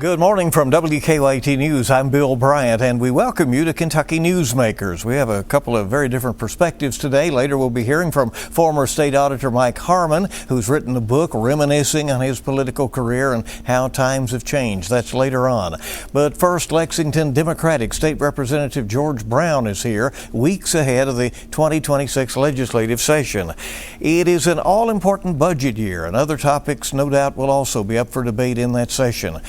Good morning from WKYT News. I'm Bill Bryant, and we welcome you to Kentucky Newsmakers. We have a couple of very different perspectives today. Later, we'll be hearing from former State Auditor Mike Harmon, who's written a book reminiscing on his political career and how times have changed. That's later on. But first, Lexington Democratic State Representative George Brown is here, weeks ahead of the 2026 legislative session. It is an all-important budget year, and other topics, no doubt, will also be up for debate in that session.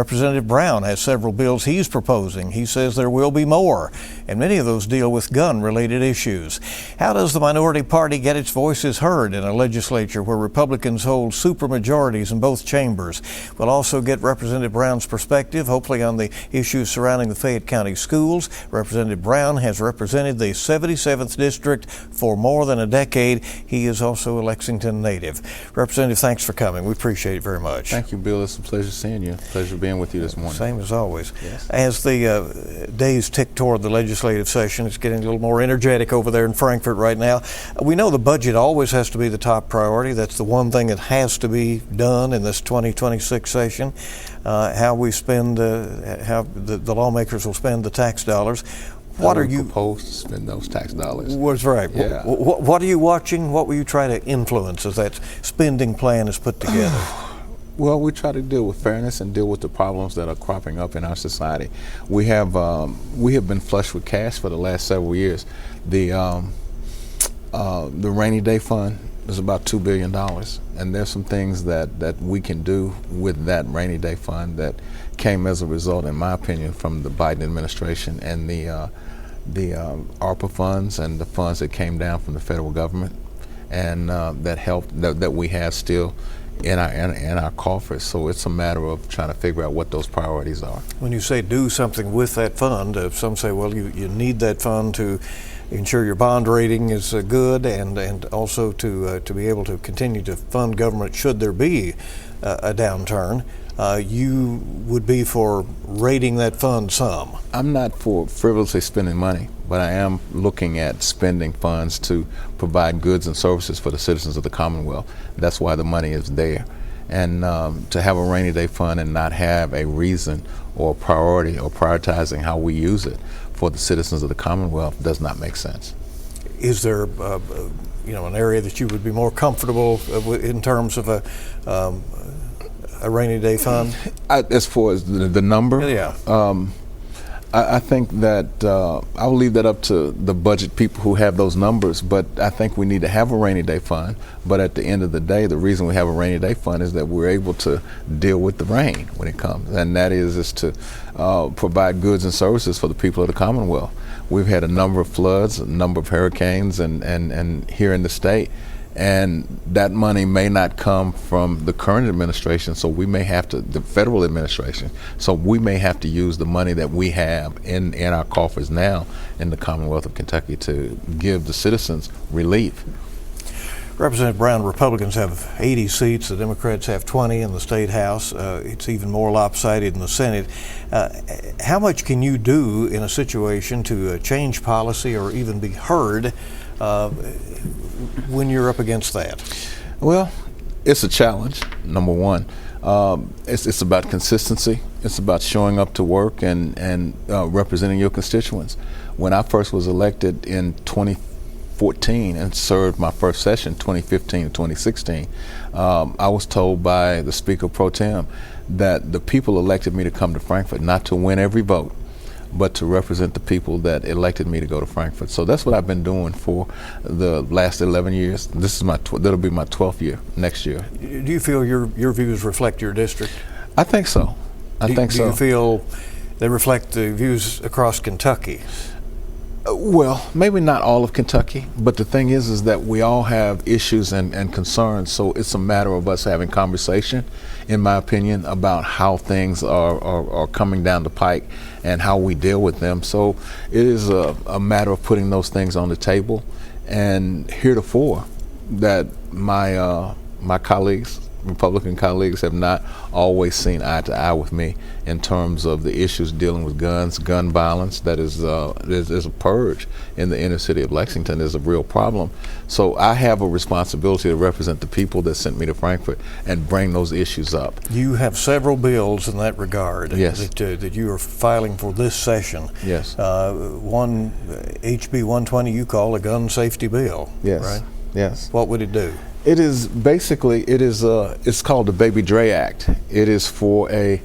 Representative Brown has several bills he's proposing. He says there will be more, and many of those deal with gun-related issues. How does the minority party get its voices heard in a legislature where Republicans hold supermajorities in both chambers? We'll also get Representative Brown's perspective, hopefully on the issues surrounding the Fayette County schools. Representative Brown has represented the 77th District for more than a decade. He is also a Lexington native. Representative, thanks for coming. We appreciate it very much. Thank you, Bill. It's a pleasure seeing you. Pleasure being with you this morning. Same as always. Yes. As the days tick toward the legislative session, it's getting a little more energetic over there in Frankfort right now. We know the budget always has to be the top priority. That's the one thing that has to be done in this 2026 session. How we spend, how the lawmakers will spend the tax dollars. What are you propose to spend those tax dollars? Was right. Yeah. What are you watching? What will you try to influence as that spending plan is put together? Well, we try to deal with fairness and deal with the problems that are cropping up in our society. We have been flush with cash for the last several years. The rainy day fund is about $2 billion, and there's some things that we can do with that rainy day fund that came as a result, in my opinion, from the Biden administration and the ARPA funds and the funds that came down from the federal government, and that helped that we have still in our coffers. So it's a matter of trying to figure out what those priorities are. When you say do something with that fund, some say, well, you need that fund to ensure your bond rating is good, and also to be able to continue to fund government should there be a downturn. You would be for rating that fund some. I'm not for frivolously spending money, but I am looking at spending funds to provide goods and services for the citizens of the Commonwealth. That's why the money is there. And to have a rainy day fund and not have a reason or a priority or prioritizing how we use it for the citizens of the Commonwealth does not make sense. Is there an area that you would be more comfortable in terms of a rainy day fund? As far as the number? Yeah. I think that I'll leave that up to the budget people who have those numbers, but I think we need to have a rainy day fund. But at the end of the day, the reason we have a rainy day fund is that we're able to deal with the rain when it comes, and that is to provide goods and services for the people of the Commonwealth. We've had a number of floods, a number of hurricanes, and here in the state. And that money may not come from the current administration, so we may have to, the federal administration, so we may have to use the money that we have in our coffers now in the Commonwealth of Kentucky to give the citizens relief. Representative Brown, Republicans have 80 seats, the Democrats have 20 in the State House. It's even more lopsided in the Senate. How much can you do in a situation to change policy or even be heard when you're up against that? Well, it's a challenge, number one. It's about consistency. It's about showing up to work and representing your constituents. When I first was elected in 2014 and served my first session, 2015 to 2016, I was told by the Speaker Pro Tem that the people elected me to come to Frankfort not to win every vote, but to represent the people that elected me to go to Frankfort. So that's what I've been doing for the last 11 years. This is that'll be my 12th year next year. Do you feel your views reflect your district? I think so. I think so. Do you feel they reflect the views across Kentucky? Well, maybe not all of Kentucky, but the thing is that we all have issues and concerns, so it's a matter of us having conversation, in my opinion, about how things are coming down the pike and how we deal with them. So it is a matter of putting those things on the table, and heretofore that my colleagues, Republican colleagues have not always seen eye to eye with me in terms of the issues dealing with guns, gun violence. That is a purge in the inner city of Lexington is a real problem. So I have a responsibility to represent the people that sent me to Frankfort and bring those issues up. You have several bills in that regard. Yes. that you are filing for this session. Yes. One, HB 120, you call a gun safety bill. Yes. Right? Yes. What would it do? It is basically, it's called the Baby Dre Act. It is for a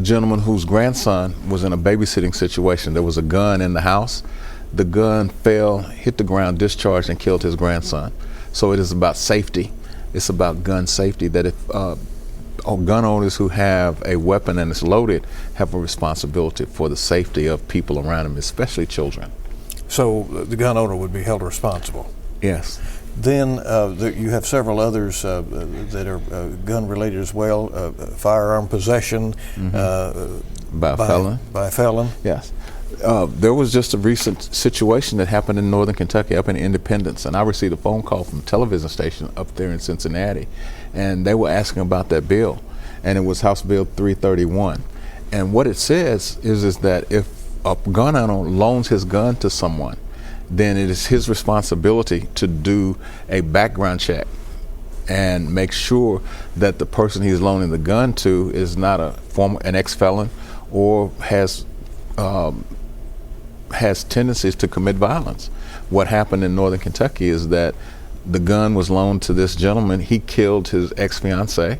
gentleman whose grandson was in a babysitting situation. There was a gun in the house. The gun fell, hit the ground, discharged, and killed his grandson. So it is about safety. It's about gun safety, that if gun owners who have a weapon and it's loaded have a responsibility for the safety of people around them, especially children. So the gun owner would be held responsible? Yes. Then you have several others that are gun-related as well. Firearm possession By a felon. By a felon. Yes. There was just a recent situation that happened in northern Kentucky, up in Independence, and I received a phone call from a television station up there in Cincinnati, and they were asking about that bill, and it was House Bill 331. And what it says is that if a gun owner loans his gun to someone, then it is his responsibility to do a background check and make sure that the person he's loaning the gun to is not an ex-felon or has tendencies to commit violence. What happened in northern Kentucky is that the gun was loaned to this gentleman. He killed his ex-fiancée,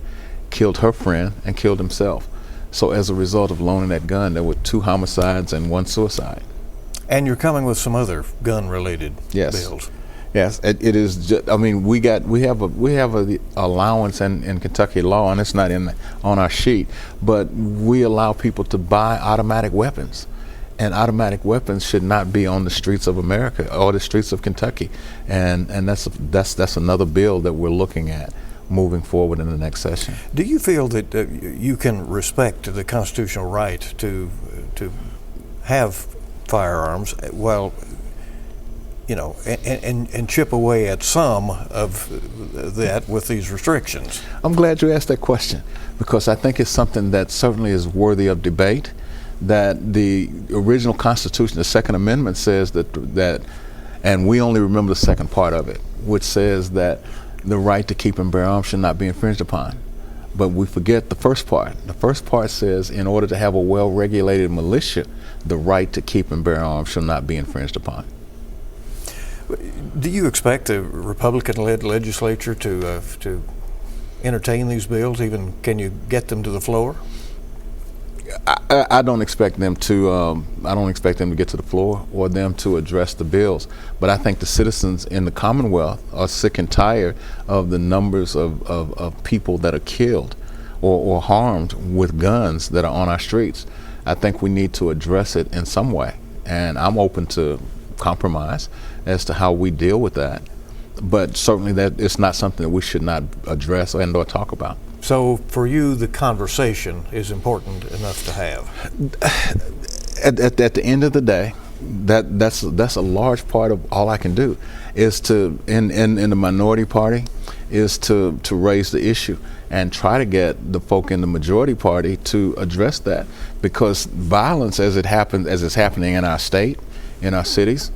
killed her friend, and killed himself. So as a result of loaning that gun, there were 2 homicides and 1 suicide. And you're coming with some other gun-related bills. Yes, it is. I mean, we have a allowance in Kentucky law, and it's not on our sheet, but we allow people to buy automatic weapons, and automatic weapons should not be on the streets of America or the streets of Kentucky, and that's another bill that we're looking at moving forward in the next session. Do you feel that you can respect the constitutional right to have firearms while, and chip away at some of that with these restrictions? I'm glad you asked that question, because I think it's something that certainly is worthy of debate. That the original Constitution, the Second Amendment, says that, and we only remember the second part of it, which says that the right to keep and bear arms should not be infringed upon. But we forget the first part. The first part says, in order to have a well-regulated militia, the right to keep and bear arms shall not be infringed upon. Do you expect the Republican-led legislature to entertain these bills? Even can you get them to the floor? I don't expect them to. I don't expect them to get to the floor or them to address the bills. But I think the citizens in the Commonwealth are sick and tired of the numbers of people that are killed or harmed with guns that are on our streets. I think we need to address it in some way, and I'm open to compromise as to how we deal with that. But certainly that it's not something that we should not address and or talk about. So for you, the conversation is important enough to have? At the end of the day, that's a large part of all I can do is to, in the minority party, is to raise the issue and try to get the folk in the majority party to address that, because violence as it's happening in our state, in our cities,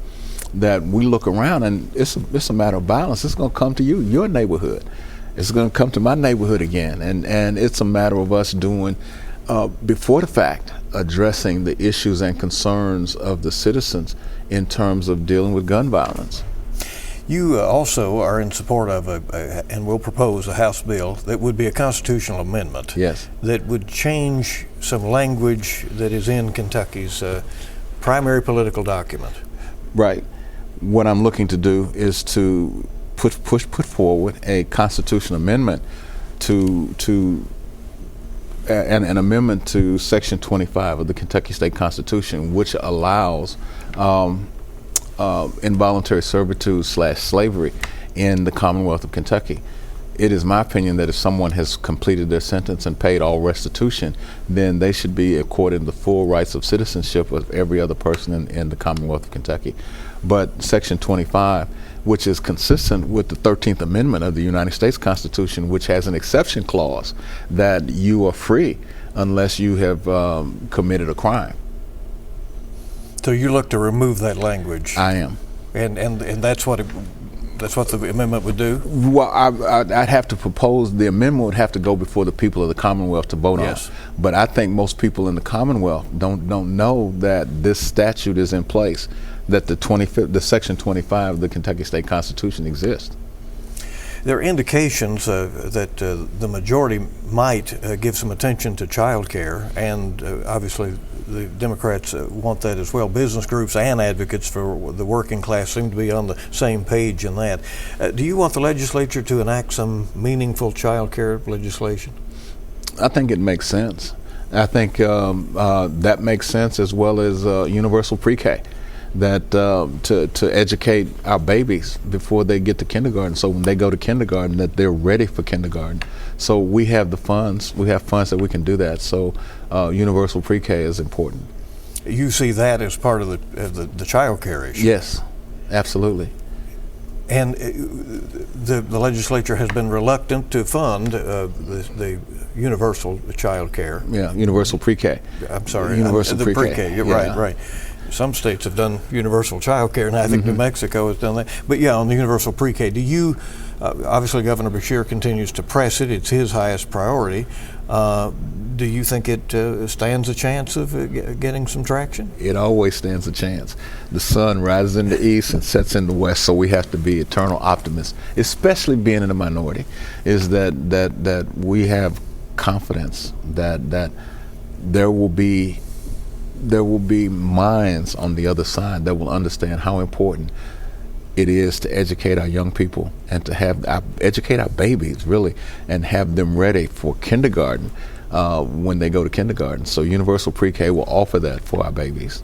that we look around and it's a matter of violence. It's going to come to you, your neighborhood. It's going to come to my neighborhood again, and it's a matter of us doing before the fact, addressing the issues and concerns of the citizens in terms of dealing with gun violence. You also are in support of and will propose a House bill that would be a constitutional amendment. Yes. That would change some language that is in Kentucky's primary political document. Right. What I'm looking to do is to put forward a constitutional amendment to an amendment to Section 25 of the Kentucky State Constitution, which allows involuntary servitude / slavery in the Commonwealth of Kentucky. It is my opinion that if someone has completed their sentence and paid all restitution, then they should be accorded the full rights of citizenship of every other person in the Commonwealth of Kentucky. But Section 25 which is consistent with the 13th Amendment of the United States Constitution, which has an exception clause that you are free unless you have committed a crime. So you look to remove that language. I am. And that's what the amendment would do? Well, I'd have to propose, the amendment would have to go before the people of the Commonwealth to vote on. But I think most people in the Commonwealth don't know that this statute is in place, that the Section 25 of the Kentucky State Constitution exists. There are indications that the majority might give some attention to child care, and obviously the Democrats want that as well. Business groups and advocates for the working class seem to be on the same page in that. Do you want the legislature to enact some meaningful child care legislation? I think it makes sense. I think that makes sense, as well as universal pre-K. That to educate our babies before they get to kindergarten, so when they go to kindergarten that they're ready for kindergarten. So we have the funds, we have funds that we can do that. So universal pre-K is important. You see that as part of the child care issue? Yes, absolutely. And the legislature has been reluctant to fund the universal child care. Yeah, universal pre-K. I'm sorry, universal the pre-K. Yeah. Right. Some states have done universal child care, and I think New Mexico has done that. But yeah, on the universal pre-K, do you, obviously Governor Beshear continues to press it, it's his highest priority. Do you think it stands a chance of getting some traction? It always stands a chance. The sun rises in the east and sets in the west, so we have to be eternal optimists, especially being in the minority, is that we have confidence that there will be minds on the other side that will understand how important it is to educate our young people and to educate our babies, really, and have them ready for kindergarten when they go to kindergarten. So universal pre-K will offer that for our babies.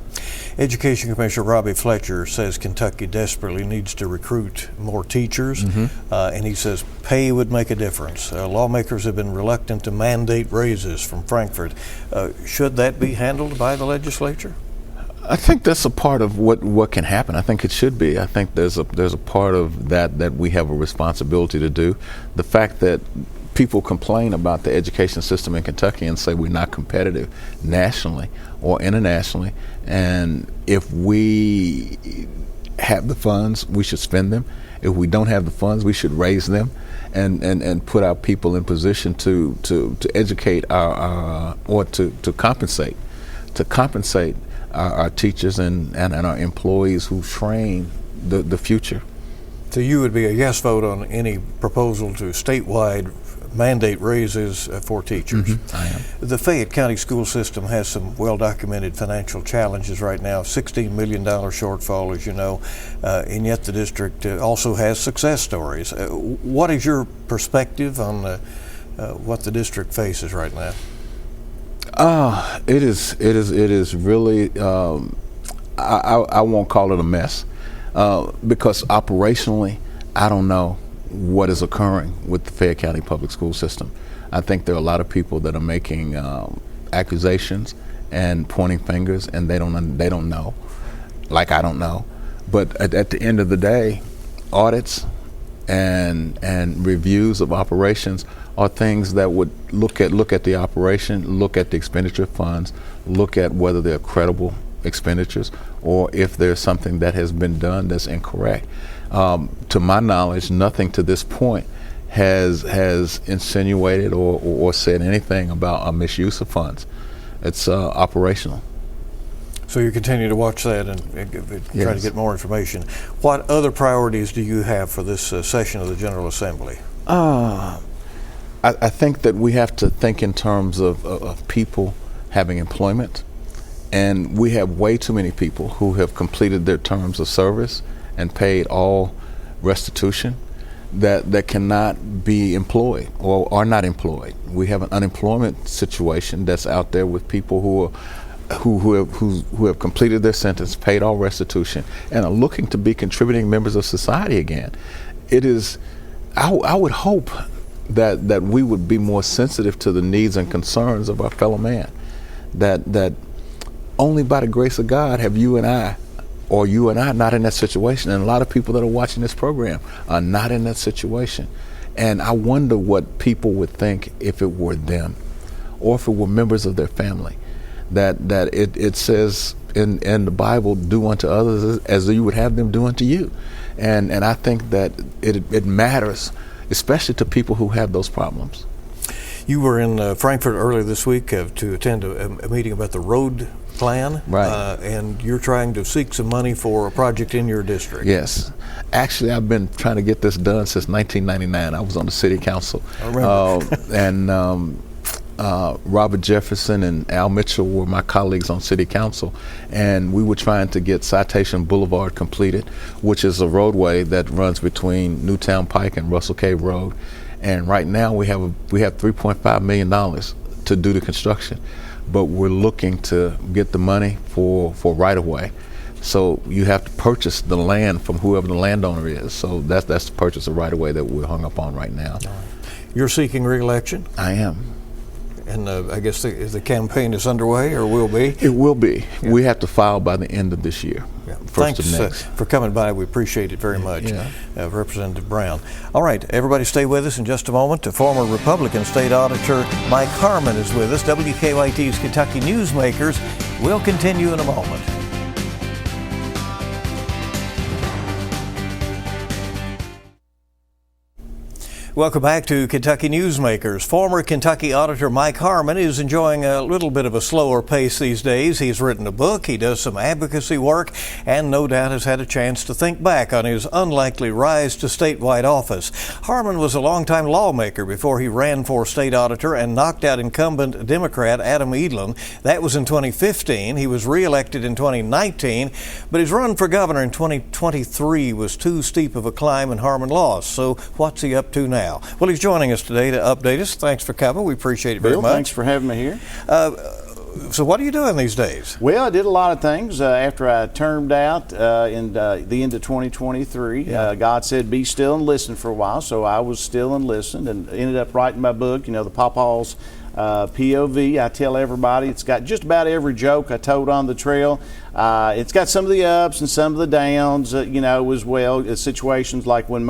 Education Commissioner Robbie Fletcher says Kentucky desperately needs to recruit more teachers, and he says pay would make a difference. Lawmakers have been reluctant to mandate raises from Frankfort. Should that be handled by the legislature? I think that's a part of what can happen. I think it should be. I think there's a part of that we have a responsibility to do. The fact that people complain about the education system in Kentucky and say we're not competitive nationally or internationally, and if we have the funds, we should spend them. If we don't have the funds, we should raise them and put our people in position to educate or to compensate our teachers and our employees who train the future. So you would be a yes vote on any proposal to statewide mandate raises for teachers? I am. The Fayette County school system has some well-documented financial challenges right now, $16 million shortfall, as you know, and yet the district also has success stories. What is your perspective on what the district faces right now? It is really, I won't call it a mess, because operationally, I don't know what is occurring with the Fayette County public school system. I think there are a lot of people that are making accusations and pointing fingers, and they don't know, like I don't know. But at the end of the day, audits and reviews of operations are things that would look at the operation, look at the expenditure funds, look at whether they're credible expenditures or if there's something that has been done that's incorrect. To my knowledge, nothing to this point has insinuated or said anything about a misuse of funds. It's operational. So you continue to watch that and try to get more information. What other priorities do you have for this session of the General Assembly? I think that we have to think in terms of people having employment, and we have way too many people who have completed their terms of service and paid all restitution that cannot be employed or are not employed. We have an unemployment situation that's out there with people who have completed their sentence, paid all restitution, and are looking to be contributing members of society again. It is, I would hope that we would be more sensitive to the needs and concerns of our fellow man. That only by the grace of God have you and I or you and I are not in that situation. And a lot of people that are watching this program are not in that situation. And I wonder what people would think if it were them, or if it were members of their family. That it says in the Bible, do unto others as you would have them do unto you. And I think that it matters, especially to people who have those problems. You were in Frankfurt earlier this week to attend a meeting about the road plan, right? And you're trying to seek some money for a project in your district. Yes, actually, I've been trying to get this done since 1999. I was on the city council, I remember. And Robert Jefferson and Al Mitchell were my colleagues on city council, and we were trying to get Citation Boulevard completed, which is a roadway that runs between Newtown Pike and Russell Cave Road. And right now we have $3.5 million to do the construction, but we're looking to get the money for right of way. So you have to purchase the land from whoever the landowner is. So that's the purchase of right of way that we're hung up on right now. You're seeking re-election? I am. And I guess the campaign is underway, or will be? It will be. Yeah. We have to file by the end of this year. Yeah. First Thanks of next. For coming by. We appreciate it very much, Yeah. Representative Brown. All right, everybody stay with us in just a moment. Former Republican State Auditor Mike Harmon is with us. WKYT's Kentucky Newsmakers will continue in a moment. Welcome back to Kentucky Newsmakers. Former Kentucky Auditor Mike Harmon is enjoying a little bit of a slower pace these days. He's written a book, he does some advocacy work, and no doubt has had a chance to think back on his unlikely rise to statewide office. Harmon was a longtime lawmaker before he ran for state auditor and knocked out incumbent Democrat Adam Edlin. That was in 2015. He was reelected in 2019, but his run for governor in 2023 was too steep of a climb and Harmon lost. So what's he up to now? Well, he's joining us today to update us. Thanks for coming. We appreciate it very Bill, much. thanks for having me here. So what are you doing these days? Well, I did a lot of things after I termed out in the end of 2023. Yeah. God said, be still and listen for a while. So I was still and listened and ended up writing my book, the Pawpaw's POV. I tell everybody it's got just about every joke I told on the trail. It's got some of the ups and some of the downs, as well. Situations like when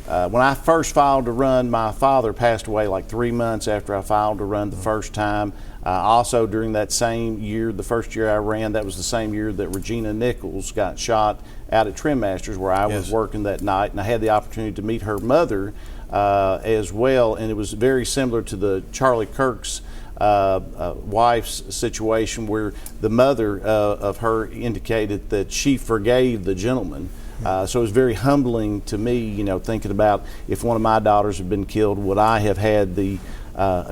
when I first filed to run, my father passed away like 3 months after I filed to run the first time. Also during that same year, the first year I ran, that was the same year that Regina Nichols got shot out at Trim Masters, where I was working that night, and I had the opportunity to meet her mother as well, and it was very similar to the Charlie Kirk's wife's situation, where the mother of her indicated that she forgave the gentleman. So it was very humbling to me, thinking about if one of my daughters had been killed, would I have had the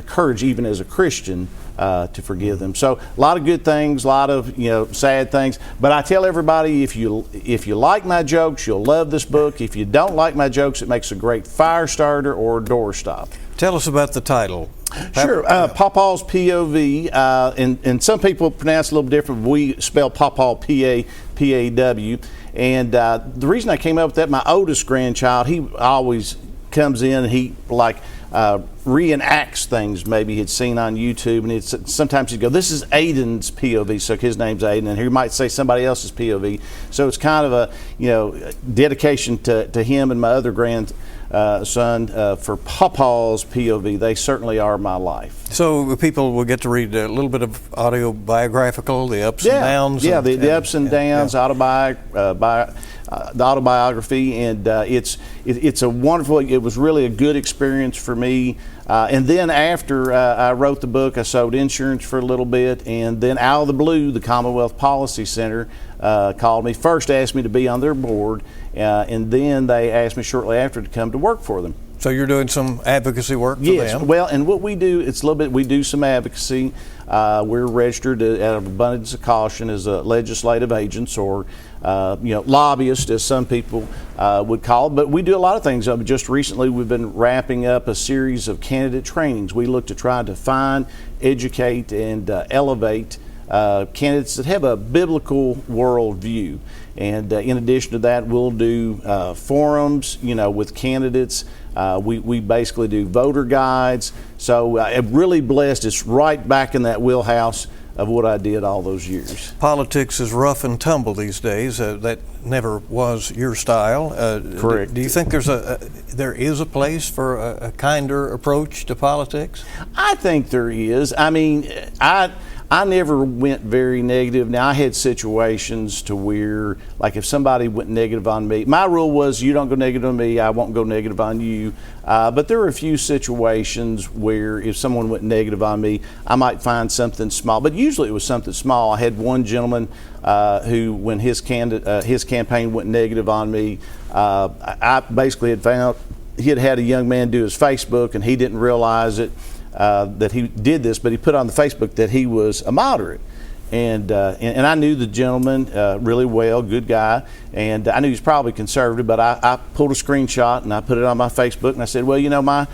courage, even as a Christian, to forgive them? So a lot of good things, a lot of sad things. But I tell everybody, if you like my jokes, you'll love this book. If you don't like my jokes, it makes a great fire starter or doorstop. Tell us about the title. Sure. Pawpaw's POV, and some people pronounce it a little different. We spell Pawpaw P-A-W. And the reason I came up with that, my oldest grandchild, he always comes in and he reenacts things maybe he'd seen on YouTube, and sometimes he'd go, this is Aiden's POV, so his name's Aiden, and he might say somebody else's POV. So it's kind of a dedication to him and my other grandson for Pawpaw's POV. They certainly are my life. So people will get to read a little bit of autobiographical, the ups and downs. Yeah, the ups and downs, the autobiography, and it's a wonderful. It was really a good experience for me. And then after I wrote the book, I sold insurance for a little bit, and then out of the blue, the Commonwealth Policy Center called me. First asked me to be on their board, and then they asked me shortly after to come to work for them. So you're doing some advocacy work for them? Yes. Well, and what we do, it's a little bit, we do some advocacy. We're registered out of abundance of caution as legislative agents, or lobbyists, as some people would call it. But we do a lot of things. Just recently, we've been wrapping up a series of candidate trainings. We look to try to find, educate, and elevate candidates that have a biblical worldview. And in addition to that, we'll do forums, with candidates. We basically do voter guides. So I'm really blessed. It's right back in that wheelhouse of what I did all those years. Politics is rough and tumble these days. That never was your style. Correct. Do you think there is a place for a kinder approach to politics? I think there is. I mean, I never went very negative. Now, I had situations to where, like, if somebody went negative on me, my rule was you don't go negative on me, I won't go negative on you. But there were a few situations where if someone went negative on me, I might find something small. But usually it was something small. I had one gentleman who, when his campaign went negative on me, I basically had found he had a young man do his Facebook, and he didn't realize it. That he did this, but he put on the Facebook that he was a moderate, and I knew the gentleman really well, good guy, and I knew he was probably conservative. But I pulled a screenshot and I put it on my Facebook, and I said, well, you know, my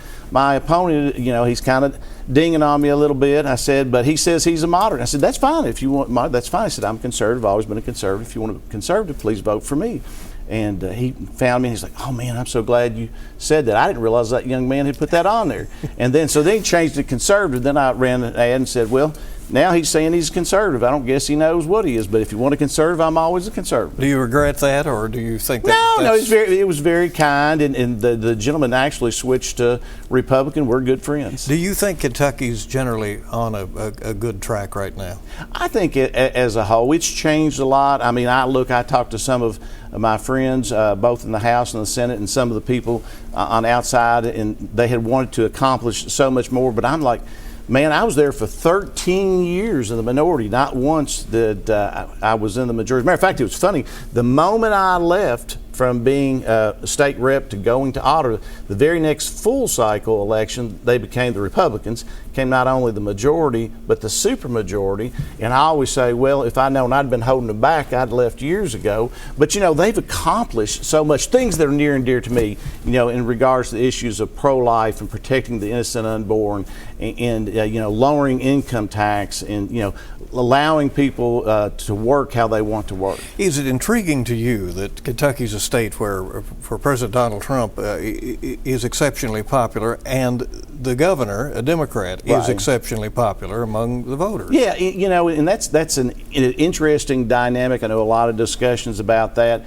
opponent, you know, he's kind of dinging on me a little bit. I said, but he says he's a moderate. I said, that's fine if you want. That's fine. I said, I'm conservative. I've always been a conservative. If you want a conservative, please vote for me. And he found me, and he's like, oh man, I'm so glad you said that. I didn't realize that young man had put that on there. And then, so he changed it to conservative. Then I ran an ad and said, well, now he's saying he's conservative. I don't guess he knows what he is, but if you want a conservative, I'm always a conservative. Do you regret that, or do you think that? No, it was very kind, and the gentleman actually switched to Republican. We're good friends. Do you think Kentucky's generally on a good track right now? I think as a whole, it's changed a lot. I mean, I talked to some of my friends, both in the House and the Senate, and some of the people on outside, and they had wanted to accomplish so much more, but I'm like, man, I was there for 13 years in the minority. Not once did I was in the majority. Matter of fact, it was funny. The moment I left from being a state rep to going to auditor, the very next full cycle election, they became the Republicans, came not only the majority, but the supermajority. And I always say, well, if I'd known I'd been holding them back, I'd left years ago. But, you know, they've accomplished so much, things that are near and dear to me, you know, in regards to the issues of pro-life and protecting the innocent unborn, and you know, lowering income tax, and, you know, allowing people to work how they want to work. Is it intriguing to you that Kentucky's a state where President Donald Trump is exceptionally popular, and the governor, a Democrat, is exceptionally popular among the voters? Yeah, you know, and that's an interesting dynamic. I know a lot of discussions about that.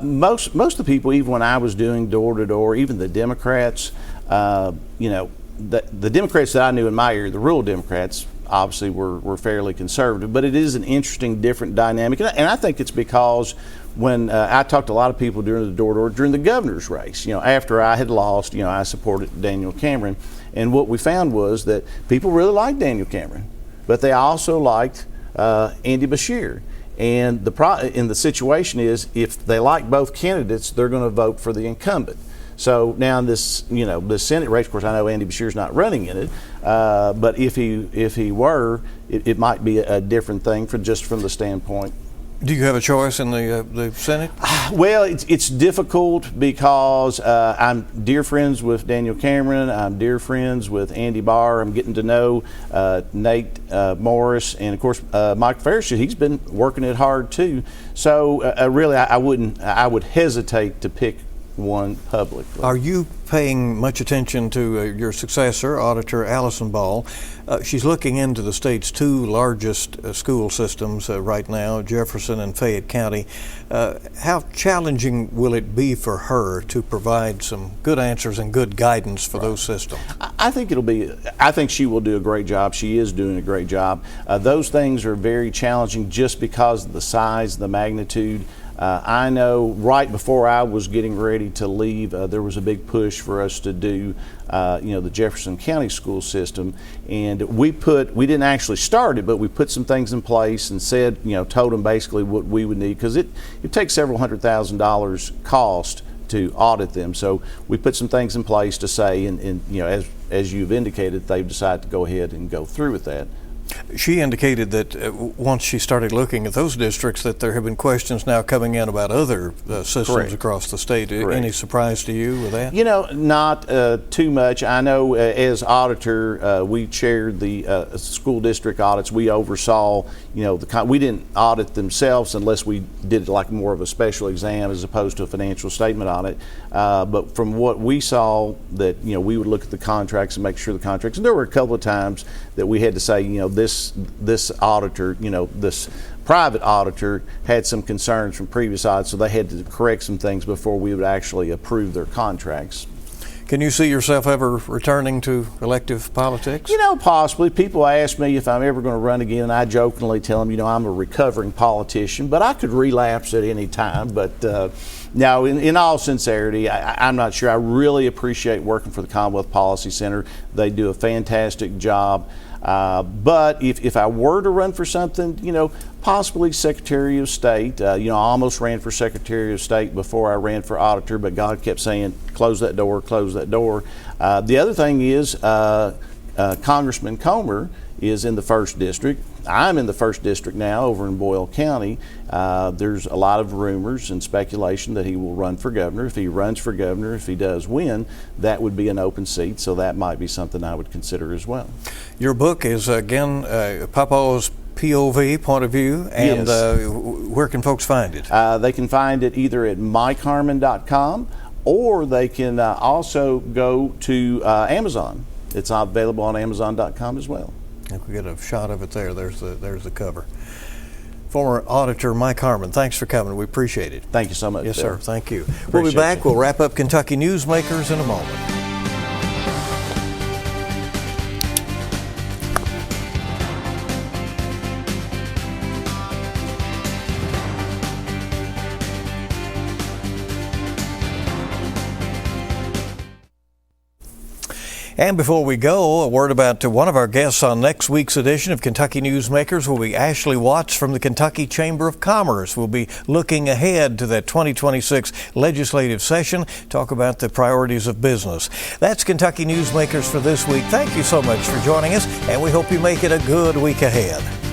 Most of the people, even when I was doing door to door, even the Democrats, you know, the Democrats that I knew in my area, the rural Democrats, obviously were fairly conservative, but it is an interesting, different dynamic. And I think it's because when I talked to a lot of people during the door-to-door, during the governor's race, you know, after I had lost, you know, I supported Daniel Cameron. And what we found was that people really liked Daniel Cameron, but they also liked Andy Beshear. And the situation is, if they like both candidates, they're going to vote for the incumbent. So now in this, you know, the Senate race, of course, I know Andy Beshear's not running in it, but if he were, it might be a different thing from the standpoint. Do you have a choice in the Senate? Well, it's difficult because I'm dear friends with Daniel Cameron. I'm dear friends with Andy Barr. I'm getting to know Nate Morris, and of course Mike Farragut. He's been working it hard too. So really, I would hesitate to pick one publicly. Are you paying much attention to your successor, Auditor Allison Ball? She's looking into the state's two largest school systems right now, Jefferson and Fayette County. How challenging will it be for her to provide some good answers and good guidance for those systems? I think she will do a great job. She is doing a great job. Those things are very challenging just because of the size, the magnitude. I know right before I was getting ready to leave, there was a big push for us to do, you know, the Jefferson County school system, and we didn't actually start it, but we put some things in place and said, you know, told them basically what we would need, because it takes several $100,000 cost to audit them. So we put some things in place to say, and you know, as you've indicated, they've decided to go ahead and go through with that. She indicated that once she started looking at those districts, that there have been questions now coming in about other systems across the state. Any surprise to you with that? You know, not too much. I know as auditor, we chaired the school district audits. We oversaw, you know, we didn't audit themselves unless we did it like more of a special exam as opposed to a financial statement audit. But from what we saw, that, you know, we would look at the contracts and make sure the contracts, and there were a couple of times that we had to say, you know, this auditor, this private auditor had some concerns from previous audits, so they had to correct some things before we would actually approve their contracts. Can you see yourself ever returning to elective politics? Possibly. People ask me if I'm ever going to run again, and I jokingly tell them, I'm a recovering politician, but I could relapse at any time. But now, in all sincerity, I'm not sure. I really appreciate working for the Commonwealth Policy Center. They do a fantastic job. But if I were to run for something, possibly Secretary of State. I almost ran for Secretary of State before I ran for Auditor, but God kept saying, close that door, close that door. The other thing is Congressman Comer is in the 1st District. I'm in the 1st District now over in Boyle County. There's a lot of rumors and speculation that he will run for governor. If he runs for governor, if he does win, that would be an open seat, so that might be something I would consider as well. Your book is, again, Papa's POV, point of view, and yes. Where can folks find it? They can find it either at mikeharmon.com, or they can also go to Amazon. It's available on Amazon.com as well. If we get a shot of it there, there's the cover. Former Auditor Mike Harmon, thanks for coming. We appreciate it. Thank you so much. Yes, Bill. sir. Thank you. We'll be back. We'll wrap up Kentucky Newsmakers in a moment. And before we go, a word about one of our guests on next week's edition of Kentucky Newsmakers will be Ashley Watts from the Kentucky Chamber of Commerce. We'll be looking ahead to that 2026 legislative session, talk about the priorities of business. That's Kentucky Newsmakers for this week. Thank you so much for joining us, and we hope you make it a good week ahead.